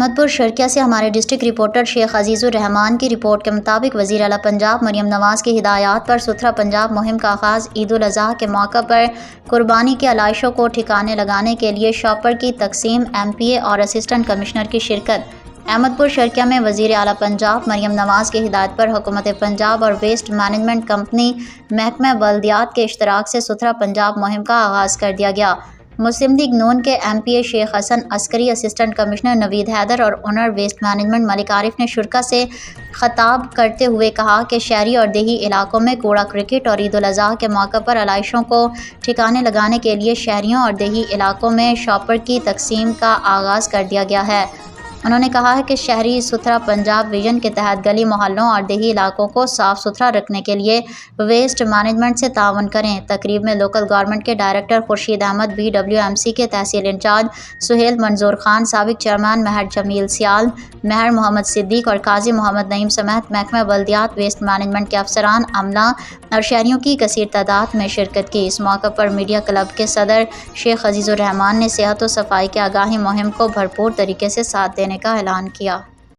احمد پور شرکیہ سے ہمارے ڈسٹرکٹ رپورٹر شیخ عزیز الرحمان کی رپورٹ کے مطابق وزیر اعلیٰ پنجاب مریم نواز کی ہدایات پر ستھرا پنجاب مہم کا آغاز۔ عید الاضحیٰ کے موقع پر قربانی کی علائشوں کو ٹھکانے لگانے کے لیے شاپر کی تقسیم، ایم پی اے اور اسسٹنٹ کمشنر کی شرکت۔ احمد پور شرکیہ میں وزیر اعلیٰ پنجاب مریم نواز کی ہدایت پر حکومت پنجاب اور ویسٹ مینجمنٹ کمپنی محکمہ بلدیات کے اشتراک سے ستھرا پنجاب مہم کا آغاز کر دیا گیا۔ مسلم لیگ نون کے ایم پی اے شیخ حسن عسکری، اسسٹنٹ کمشنر نوید حیدر اور اونر ویسٹ مینجمنٹ ملک عارف نے شرکاء سے خطاب کرتے ہوئے کہا کہ شہری اور دیہی علاقوں میں کوڑا کرکٹ اور عید الاضحیٰ کے موقع پر علائشوں کو ٹھکانے لگانے کے لیے شہریوں اور دیہی علاقوں میں شاپر کی تقسیم کا آغاز کر دیا گیا ہے۔ انہوں نے کہا ہے کہ شہری ستھرا پنجاب ویژن کے تحت گلی محلوں اور دیہی علاقوں کو صاف ستھرا رکھنے کے لیے ویسٹ مینجمنٹ سے تعاون کریں۔ تقریب میں لوکل گورنمنٹ کے ڈائریکٹر خورشید احمد، BWMC کے تحصیل انچارج سہیل منظور خان، سابق چیئرمین مہر جمیل سیال، مہر محمد صدیق اور قاضی محمد نعیم سمیت محکمہ بلدیات ویسٹ مینجمنٹ کے افسران، عملہ اور شہریوں کی کثیر تعداد میں شرکت کی۔ اس موقع پر میڈیا کلب کے صدر شیخ عزیز الرحمان نے صحت و صفائی کے آگاہی مہم کو بھرپور طریقے سے ساتھ دینے کا اعلان کیا۔